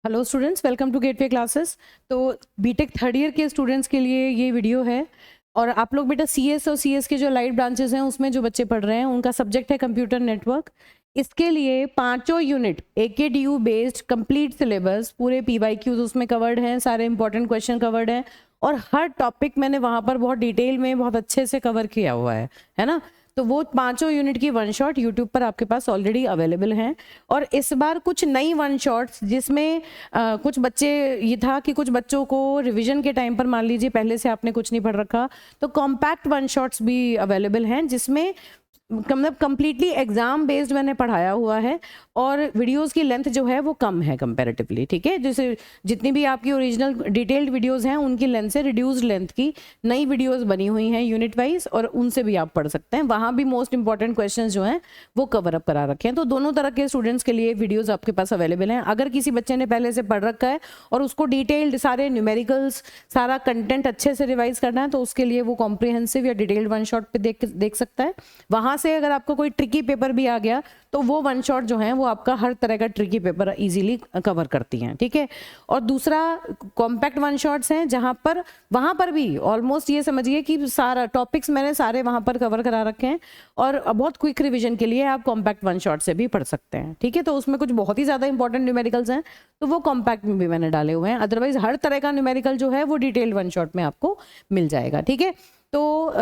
Hello students, welcome to gateway classes. तो BTech third year के students के लिए ये वीडियो है। और आप लोग बेटा सीएस और सीएस के जो लाइट ब्रांचेस हैं उसमें जो बच्चे पढ़ रहे हैं उनका सब्जेक्ट है कंप्यूटर नेटवर्क। इसके लिए पांचों unit AKDU based complete syllabus, पूरे PYQs उसमें कवर्ड हैं, सारे इंपॉर्टेंट क्वेश्चन कवर्ड हैं और हर टॉपिक मैंने वहाँ पर बहुत डिटेल में बहुत अच्छे से कवर किया हुआ है ना। तो वो पांचों यूनिट की वन शॉट यूट्यूब पर आपके पास ऑलरेडी अवेलेबल हैं। और इस बार कुछ नई वन शॉट्स जिसमें कुछ बच्चे, ये था कि कुछ बच्चों को रिवीजन के टाइम पर मान लीजिए पहले से आपने कुछ नहीं पढ़ रखा, तो कॉम्पैक्ट वन शॉट्स भी अवेलेबल हैं जिसमें मतलब कंप्लीटली एग्जाम बेस्ड मैंने पढ़ाया हुआ है और वीडियोस की लेंथ जो है वो कम है कंपैरेटिवली। ठीक है, जैसे जितनी भी आपकी ओरिजिनल डिटेल्ड वीडियोस हैं उनकी लेंथ से रिड्यूस्ड लेंथ की नई वीडियोस बनी हुई हैं यूनिट वाइज, और उनसे भी आप पढ़ सकते हैं। वहाँ भी मोस्ट इंपॉर्टेंट क्वेश्चंस जो हैं वो कवर अप करा रखे हैं। तो दोनों तरह के स्टूडेंट्स के लिए वीडियोज आपके पास अवेलेबल हैं। अगर किसी बच्चे ने पहले से पढ़ रखा है और उसको डिटेल्ड सारे न्यूमेरिकल्स, सारा कंटेंट अच्छे से रिवाइज करना है, तो उसके लिए वो कॉम्प्रिहेंसिव या डिटेल्ड वन शॉट पे देख सकता है। वहां से अगर आपको कोई ट्रिकी पेपर भी आ गया तो वो वन शॉट जो है वो आपका हर तरह का ट्रिकी पेपर इजीली कवर करती हैं। ठीक है, और दूसरा कॉम्पैक्ट वन शॉट्स हैं जहां पर वहां पर भी ऑलमोस्ट ये समझिए कि सारा टॉपिक्स मैंने सारे वहां पर कवर करा रखे हैं और बहुत क्विक रिवीजन के लिए आप कॉम्पैक्ट वन शॉट से भी पढ़ सकते हैं। ठीक है, तो उसमें कुछ बहुत ही ज्यादा इंपॉर्टेंट न्यूमेरिकल्स हैं तो वो कॉम्पैक्ट में भी मैंने डाले हुए हैं। अदरवाइज हर तरह का न्यूमेरिकल जो है वो डिटेल्ड वन शॉट में आपको मिल जाएगा। ठीक है, तो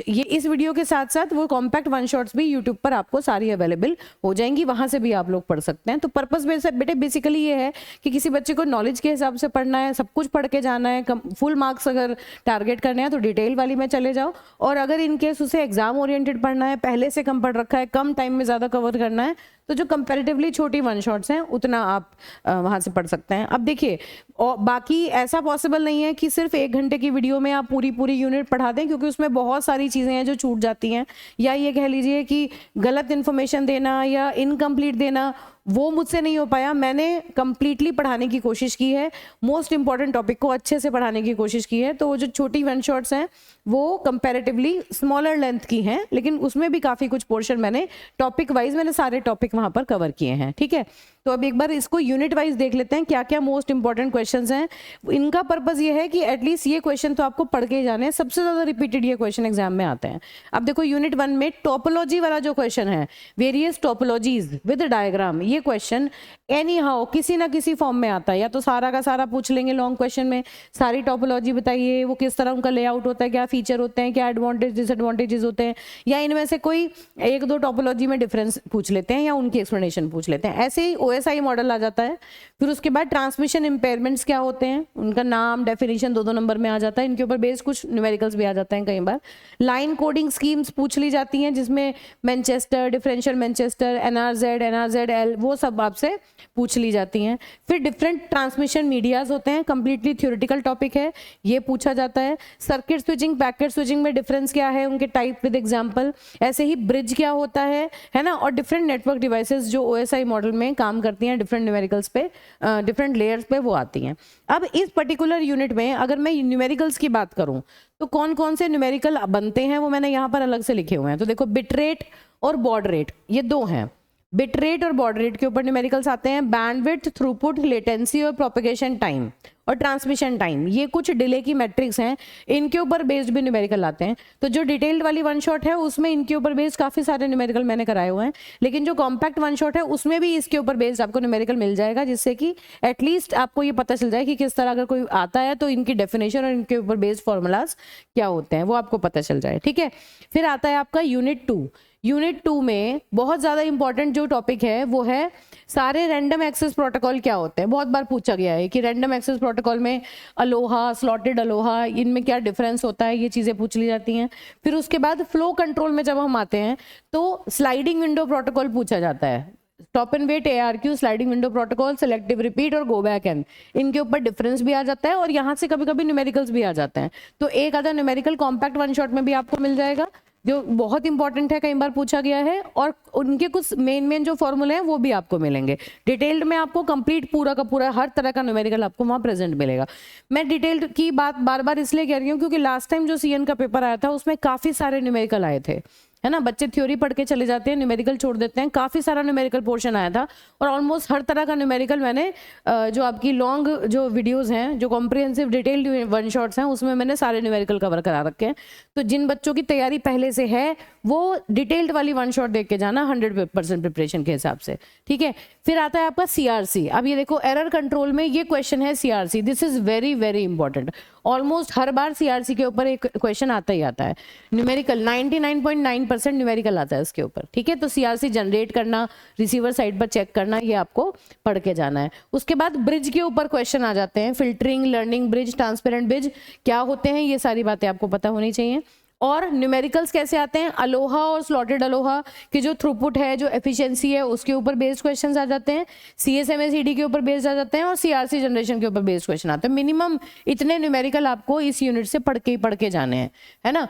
ये इस वीडियो के साथ साथ वो कॉम्पैक्ट वन शॉट्स भी यूट्यूब पर आपको सारी अवेलेबल हो जाएंगी, वहां से भी आप लोग पढ़ सकते हैं। तो पर्पस बेटे बेसिकली ये है कि किसी बच्चे को नॉलेज के हिसाब से पढ़ना है, सब कुछ पढ़ के जाना है, फुल मार्क्स अगर टारगेट करने हैं तो डिटेल वाली में चले जाओ, और अगर इनकेस उसे एग्जाम ओरिएंटेड पढ़ना है, पहले से कम पढ़ रखा है, कम टाइम में ज़्यादा कवर करना है, तो जो कंपैरेटिवली छोटी वन शॉट्स हैं उतना आप वहां से पढ़ सकते हैं। अब देखिए, और बाकी ऐसा पॉसिबल नहीं है कि सिर्फ 1 घंटे की वीडियो में आप पूरी यूनिट पढ़ा दें, क्योंकि उसमें बहुत सारी चीज़ें हैं जो छूट जाती हैं, या ये कह लीजिए कि गलत इन्फॉर्मेशन देना या इनकम्प्लीट देना, वो मुझसे नहीं हो पाया। मैंने कंप्लीटली पढ़ाने की कोशिश की है, मोस्ट इंपॉर्टेंट टॉपिक को अच्छे से पढ़ाने की कोशिश की है। तो वो जो छोटी वन शॉट्स हैं वो कंपैरेटिवली स्मॉलर लेंथ की हैं, लेकिन उसमें भी काफ़ी कुछ पोर्शन मैंने टॉपिक वाइज मैंने सारे टॉपिक वहाँ पर कवर किए हैं। ठीक है, तो अब एक बार इसको यूनिट वाइज देख लेते हैं क्या क्या मोस्ट इंपॉर्टेंट क्वेश्चंस हैं। इनका पर्पस ये है कि एटलीस्ट ये क्वेश्चन तो आपको पढ़ के जाने हैं, सबसे ज़्यादा रिपीटेड ये क्वेश्चन एग्जाम में आते हैं। अब देखो यूनिट 1 में टोपोलॉजी वाला जो क्वेश्चन है, वेरियस टोपोलॉजीज विद डायग्राम, ये क्वेश्चन एनी हाउ किसी ना किसी फॉर्म में आता है। या तो सारा का सारा पूछ लेंगे लॉन्ग क्वेश्चन में, सारी टोपोलॉजी बताइए, वो किस तरह उनका लेआउट होता है, क्या फीचर होते हैं, क्या एडवांटेज डिसएडवांटेजेस होते हैं, या इनमें से कोई 1-2 टोपोलॉजी में डिफरेंस पूछ लेते हैं या उनकी एक्सप्लेनेशन पूछ लेते हैं। ऐसे ही OSI मॉडल आ जाता है। फिर उसके बाद ट्रांसमिशन इम्पेयरमेंट्स क्या होते हैं, उनका नाम, डेफिनेशन 2-2 नंबर में आ जाता है। इनके ऊपर बेस्ड कुछ न्यूमेरिकल्स भी आ जाते हैं कई बार। लाइन कोडिंग स्कीम्स पूछ ली जाती हैं, जिसमें मैनचेस्टर, डिफरेंशियल मैनचेस्टर, NRZ, वो सब आपसे पूछ ली जाती हैं। फिर डिफरेंट ट्रांसमिशन मीडियाज होते हैं, कंप्लीटली थ्योरेटिकल टॉपिक है, ये पूछा जाता है। सर्किट स्विचिंग, पैकेट स्विचिंग में डिफरेंस क्या है, उनके टाइप विद एग्जांपल। ऐसे ही ब्रिज क्या होता है ना, और डिफरेंट नेटवर्क डिवाइसेस जो OSI मॉडल में काम करती हैं डिफरेंट न्यूमेरिकल्स पे, डिफरेंट लेयर्स पे वो आती हैं। अब इस पर्टिकुलर यूनिट में अगर मैं न्यूमेरिकल्स की बात करूं तो कौन कौन से न्यूमेरिकल बनते हैं वो मैंने यहाँ पर अलग से लिखे हुए हैं। तो देखो, बिट रेट और बॉड रेट, ये 2 हैं। बिट रेट और बॉड रेट के ऊपर न्यूमेरिकल्स आते हैं। बैंडविड्थ, थ्रूपुट, लेटेंसी और प्रोपेगेशन टाइम और ट्रांसमिशन टाइम, ये कुछ डिले की मैट्रिक्स हैं, इनके ऊपर बेस्ड भी न्यूमेरिकल आते हैं। तो जो डिटेल्ड वाली वन शॉट है उसमें इनके ऊपर बेस्ड काफी सारे न्यूमेरिकल मैंने कराए हुए हैं, लेकिन जो कॉम्पैक्ट वन शॉट है उसमें भी इसके ऊपर बेस्ड आपको न्यूमेरिकल मिल जाएगा, जिससे कि एटलीस्ट आपको ये पता चल जाए कि किस तरह अगर कोई आता है तो इनकी डेफिनेशन और इनके ऊपर बेस्ड फॉर्मूलाज क्या होते हैं वो आपको पता चल जाए। ठीक है, फिर आता है आपका यूनिट 2। यूनिट 2 में बहुत ज़्यादा इंपॉर्टेंट जो टॉपिक है वो है सारे रैंडम एक्सेस प्रोटोकॉल क्या होते हैं। बहुत बार पूछा गया है कि रैंडम एक्सेस प्रोटोकॉल में अलोहा, स्लॉटेड अलोहा, इनमें क्या डिफरेंस होता है, ये चीज़ें पूछ ली जाती हैं। फिर उसके बाद फ्लो कंट्रोल में जब हम आते हैं तो स्लाइडिंग विंडो प्रोटोकॉल पूछा जाता है। Stop and wait, ARQ, sliding window protocol, selective repeat और गो बैक एन, इनके ऊपर डिफरेंस भी आ जाता है और यहाँ से कभी कभी न्यूमेरिकल्स भी आ जाते हैं। तो एक आधा न्यूमेरिकल कॉम्पैक्ट वन शॉट में भी आपको मिल जाएगा, जो बहुत इंपॉर्टेंट है, कई बार पूछा गया है, और उनके कुछ मेन जो फॉर्मूले हैं वो भी आपको मिलेंगे। डिटेल्ड में आपको कंप्लीट पूरा का पूरा हर तरह का न्यूमेरिकल आपको वहाँ प्रेजेंट मिलेगा। मैं डिटेल्ड की बात बार बार इसलिए कह रही हूँ क्योंकि लास्ट टाइम जो CN का पेपर आया था उसमें काफ़ी सारे न्यूमेरिकल आए थे, है ना। बच्चे थ्योरी पढ़ के चले जाते हैं, न्यूमेरिकल छोड़ देते हैं। काफ़ी सारा न्यूमेरिकल पोर्शन आया था और ऑलमोस्ट हर तरह का न्यूमेरिकल मैंने जो आपकी लॉन्ग जो वीडियोस हैं, जो कॉम्प्रिहेंसिव डिटेल्ड वन शॉट्स हैं, उसमें मैंने सारे न्यूमेरिकल कवर करा रखे हैं। तो जिन बच्चों की तैयारी पहले से है वो डिटेल्ड वाली वन शॉट देख के जाना 100% प्रिपरेशन के हिसाब से, ठीक है। फिर आता है आपका CRC। अब ये देखो एरर कंट्रोल में ये क्वेश्चन है CRC, this is very very important. Almost her bar CRC के ऊपर एक क्वेश्चन आता ही आता है। न्यूमेरिकल 99.9% न्यूमेरिकल आता है इसके ऊपर, ठीक है। तो CRC जनरेट करना, रिसीवर साइड पर चेक करना, ये आपको पढ़ के जाना है। उसके बाद ब्रिज के ऊपर क्वेश्चन आ जाते हैं, filtering, learning bridge, transparent bridge क्या होते हैं, ये सारी बातें आपको पता होनी चाहिए। और न्यूमेरिकल्स कैसे आते हैं, अलोहा और स्लॉटेड अलोहा की जो थ्रूपुट है, जो एफिशिएंसी है, उसके ऊपर बेस्ड क्वेश्चंस आ जाते हैं। CSMACD के ऊपर बेस्ड आ जाते हैं और CRC जनरेशन के ऊपर बेस्ड क्वेश्चन आते हैं। मिनिमम इतने न्यूमेरिकल आपको इस यूनिट से पढ़ के जाने हैं, है ना।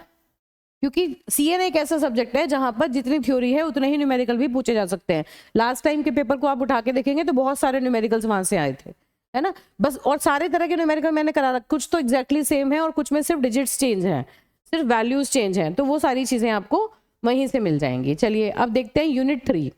क्योंकि CN एक ऐसा सब्जेक्ट है जहां पर जितनी थ्योरी है उतने ही न्यूमेरिकल भी पूछे जा सकते हैं। लास्ट टाइम के पेपर को आप उठा के देखेंगे तो बहुत सारे न्यूमेरिकल्स वहां से आए थे, है ना। बस और सारे तरह के न्यूमेरिकल मैंने करा रखा, कुछ तो एग्जैक्टली सेम है और कुछ में सिर्फ डिजिट्स चेंज हैं, सिर्फ वैल्यूज चेंज हैं, तो वो सारी चीजें आपको वहीं से मिल जाएंगी। चलिए अब देखते हैं यूनिट 3।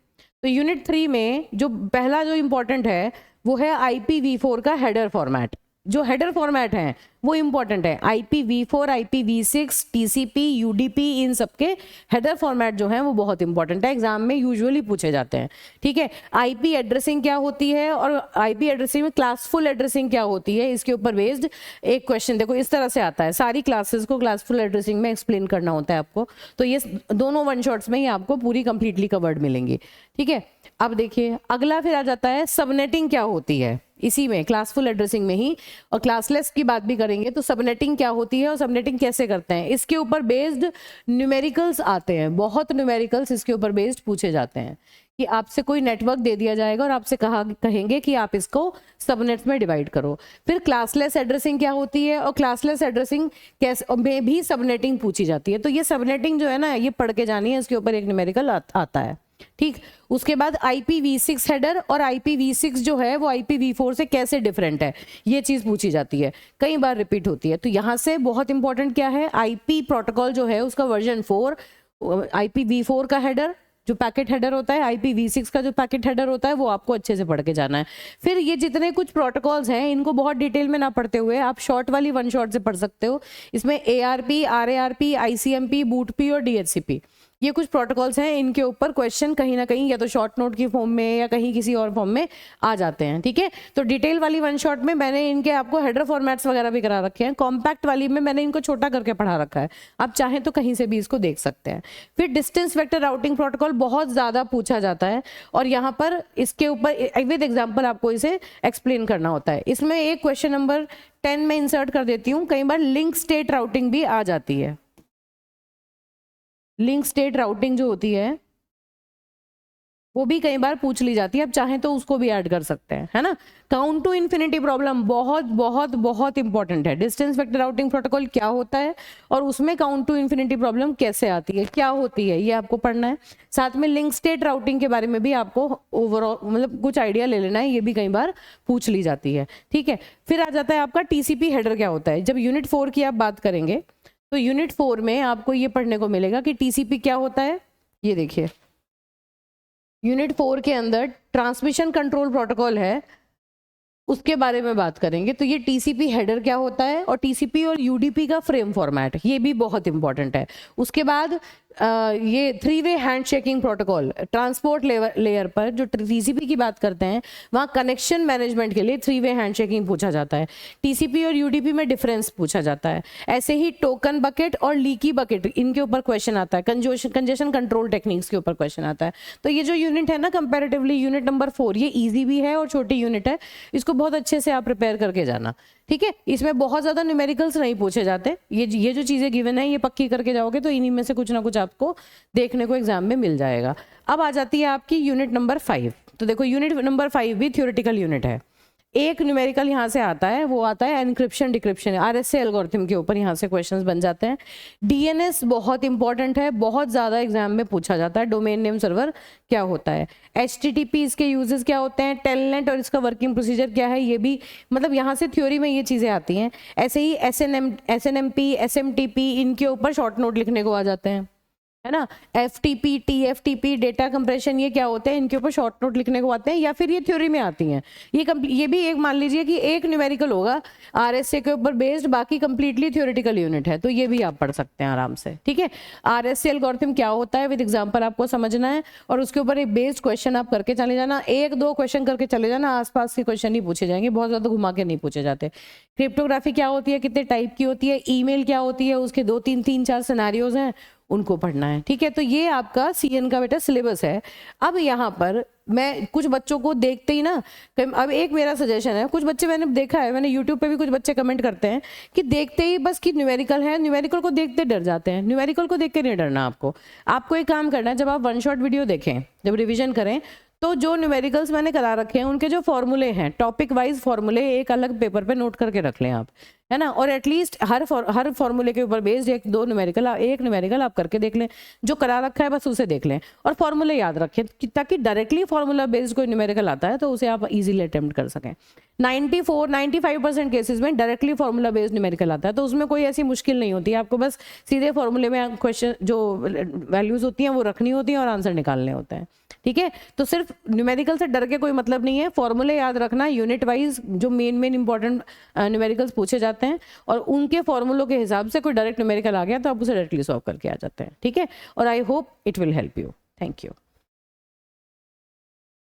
तो यूनिट 3 में जो पहला जो इंपॉर्टेंट है वो है IPv4 का हेडर फॉर्मेट। जो हेडर फॉर्मेट है वो इंपॉर्टेंट है। IPv4, IPv6, TCP, UDP, इन सबके हेडर फॉर्मेट जो हैं वो बहुत इंपॉर्टेंट है, एग्जाम में यूजुअली पूछे जाते हैं, ठीक है। IP एड्रेसिंग क्या होती है और IP एड्रेसिंग में क्लासफुल एड्रेसिंग क्या होती है, इसके ऊपर बेस्ड एक क्वेश्चन देखो इस तरह से आता है। सारी क्लासेस को क्लासफुल एड्रेसिंग में एक्सप्लेन करना होता है आपको, तो ये दोनों वन शॉट्स में ही आपको पूरी कंप्लीटली कवर्ड मिलेंगी, ठीक है। अब देखिए अगला फिर आ जाता है सबनेटिंग क्या होती है, इसी में क्लासफुल एड्रेसिंग में ही, और क्लासलेस की बात भी करेंगे। तो सबनेटिंग क्या होती है और सबनेटिंग कैसे करते हैं, इसके ऊपर बेस्ड न्यूमेरिकल्स आते हैं, बहुत न्यूमेरिकल्स इसके ऊपर बेस्ड पूछे जाते हैं। कि आपसे कोई नेटवर्क दे दिया जाएगा और आपसे कहेंगे कि आप इसको सबनेट्स में डिवाइड करो। फिर क्लासलेस एड्रेसिंग क्या होती है और क्लासलेस एड्रेसिंग कैसे में भी सबनेटिंग पूछी जाती है। तो ये सबनेटिंग जो है ना, ये पढ़ के जानी है, इसके ऊपर एक न्यूमेरिकल आता है, ठीक। उसके बाद IPv6 हेडर और IPv6 जो है वो IPv4 से कैसे डिफरेंट है, ये चीज पूछी जाती है, कई बार रिपीट होती है। तो यहां से बहुत इंपॉर्टेंट क्या है, IP प्रोटोकॉल जो है उसका वर्जन 4, IPv4 का हेडर जो पैकेट हेडर होता है, IPv6 का जो पैकेट हेडर होता है, वो आपको अच्छे से पढ़ के जाना है। फिर ये जितने कुछ प्रोटोकॉल्स हैं इनको बहुत डिटेल में ना पढ़ते हुए आप शॉर्ट वाली वन शॉट से पढ़ सकते हो। इसमें ARP, RARP, ICMP, BOOTP और DHCP, ये कुछ प्रोटोकॉल्स हैं, इनके ऊपर क्वेश्चन कहीं ना कहीं या तो शॉर्ट नोट की फॉर्म में या कहीं किसी और फॉर्म में आ जाते हैं, ठीक है। तो डिटेल वाली वन शॉट में मैंने इनके आपको हेडर फॉर्मेट्स वगैरह भी करा रखे हैं। कॉम्पैक्ट वाली में मैंने इनको छोटा करके पढ़ा रखा है, आप चाहें तो कहीं से भी इसको देख सकते हैं। फिर डिस्टेंस वेक्टर राउटिंग प्रोटोकॉल बहुत ज्यादा पूछा जाता है और यहाँ पर इसके ऊपर विद एग्जाम्पल आपको इसे एक्सप्लेन करना होता है। इसमें एक क्वेश्चन नंबर 10 में इंसर्ट कर देती हूँ, कई बार लिंक स्टेट राउटिंग भी आ जाती है। लिंक स्टेट राउटिंग जो होती है वो भी कई बार पूछ ली जाती है, आप चाहें तो उसको भी ऐड कर सकते हैं, है ना। काउंट टू इन्फिनिटी प्रॉब्लम बहुत बहुत बहुत इंपॉर्टेंट है। डिस्टेंस वेक्टर राउटिंग प्रोटोकॉल क्या होता है और उसमें काउंट टू इन्फिनिटी प्रॉब्लम कैसे आती है, क्या होती है, ये आपको पढ़ना है। साथ में लिंक स्टेट राउटिंग के बारे में भी आपको ओवरऑल मतलब कुछ आइडिया ले लेना है, ये भी कई बार पूछ ली जाती है, ठीक है। फिर आ जाता है आपका TCP हेडर क्या होता है। जब यूनिट 4 की आप बात करेंगे तो यूनिट 4 में आपको ये पढ़ने को मिलेगा कि TCP क्या होता है। ये देखिए यूनिट 4 के अंदर ट्रांसमिशन कंट्रोल प्रोटोकॉल है, उसके बारे में बात करेंगे। तो ये TCP हेडर क्या होता है और TCP और UDP का फ्रेम फॉर्मेट, ये भी बहुत इंपॉर्टेंट है। उसके बाद ये 3-वे hand shaking protocol, transport layer पर जो TCP की बात करते हैं वहाँ कनेक्शन मैनेजमेंट के लिए 3-वे हैंड शेकिंग पूछा जाता है। TCP और UDP में डिफरेंस पूछा जाता है। ऐसे ही टोकन बकेट और लीकी बकेट, इनके ऊपर क्वेश्चन आता है। कंजेशन कंट्रोल टेक्निक्स के ऊपर क्वेश्चन आता है। तो ये जो यूनिट है ना, कंपेरेटिवली यूनिट नंबर 4, ये ईजी भी है और छोटी यूनिट है, इसको बहुत अच्छे से आप प्रिपेयर करके जाना, ठीक है। इसमें बहुत ज्यादा न्यूमेरिकल्स नहीं पूछे जाते, ये जो चीजें गिवन है ये पक्की करके जाओगे तो इन्हीं में से कुछ ना कुछ आपको देखने को एग्जाम में मिल जाएगा। अब आ जाती है आपकी यूनिट नंबर 5। तो देखो यूनिट नंबर 5 भी थ्योरेटिकल यूनिट है। एक न्यूमेरिकल यहाँ से आता है, वो आता है एनक्रिप्शन डिक्रिप्शन, RSA एल्गोरिथम के ऊपर यहाँ से क्वेश्चंस बन जाते हैं। DNS बहुत इंपॉर्टेंट है, बहुत ज़्यादा एग्जाम में पूछा जाता है। डोमेन नेम सर्वर क्या होता है, HTTP इसके यूजेस क्या होते हैं, टेलनेट और इसका वर्किंग प्रोसीजर क्या है, ये भी मतलब यहाँ से थ्योरी में ये चीज़ें आती हैं। ऐसे ही SNMP, SMTP, इनके ऊपर शॉर्ट नोट लिखने को आ जाते हैं। है ना। FTP, TFTP, डेटा कंप्रेशन, ये क्या होते हैं, इनके ऊपर शॉर्ट नोट लिखने को आते हैं या फिर ये थ्योरी में आती हैं। ये भी एक मान लीजिए कि एक न्यूमेरिकल होगा RSA के ऊपर बेस्ड, बाकी कंप्लीटली थ्योरेटिकल यूनिट है, तो ये भी आप पढ़ सकते हैं आराम से, ठीक है। RSA एल्गोरिथम क्या होता है विद एग्जांपल आपको समझना है, और उसके ऊपर एक बेस्ड क्वेश्चन आप करके चले जाना, 1-2 क्वेश्चन करके चले जाना, आसपास के क्वेश्चन नहीं पूछे जाएंगे, बहुत ज्यादा घुमा के नहीं पूछे जाते। क्रिप्टोग्राफी क्या होती है, कितने टाइप की होती है, ईमेल क्या होती है, उसके 2-3-4 सिनेरियोज हैं, उनको पढ़ना है, ठीक है। तो ये आपका CN का बेटा सिलेबस है। अब यहाँ पर मैं कुछ बच्चों को देखते ही ना, अब एक मेरा सजेशन है, कुछ बच्चे मैंने देखा है, मैंने यूट्यूब पे भी कुछ बच्चे कमेंट करते हैं कि देखते ही बस कि न्यूमेरिकल है, न्यूमेरिकल को देखते डर जाते हैं। न्यूमेरिकल को देख के नहीं डरना आपको एक काम करना है, जब आप 1 शॉट वीडियो देखें, जब रिविजन करें, तो जो न्यूमेरिकल्स मैंने करा रखे हैं उनके जो फॉर्मूले हैं, टॉपिक वाइज फॉर्मूले एक अलग पेपर पे नोट करके रख लें आप, है ना। और एटलीस्ट हर फॉर्मूले के ऊपर बेस्ड एक न्यूमेरिकल आप करके देख लें, जो करा रखा है बस उसे देख लें और फॉर्मूले याद रखें, ताकि डायरेक्टली फॉर्मूला बेस्ड कोई न्यूमेरिकल आता है तो उसे आप इजीली अटेम्प्ट कर सकें। 94-95% केसेस में डायरेक्टली फॉर्मूला बेस्ड न्यूमेरिकल आता है, तो उसमें कोई ऐसी मुश्किल नहीं होती, आपको बस सीधे फॉर्मूले में क्वेश्चन जो वैल्यूज होती हैं वो रखनी होती हैं और आंसर निकालने होते हैं, ठीक है। तो सिर्फ न्यूमेरिकल से डर के कोई मतलब नहीं है, फॉर्मूले याद रखना, यूनिट वाइज जो मेन इंपॉर्टेंट न्यूमेरिकल्स पूछे जाते हैं और उनके फॉर्मूलों के हिसाब से कोई डायरेक्ट न्यूमेरिकल आ गया तो आप उसे डायरेक्टली सॉल्व करके आ जाते हैं, ठीक है। और I hope it will help you. Thank you.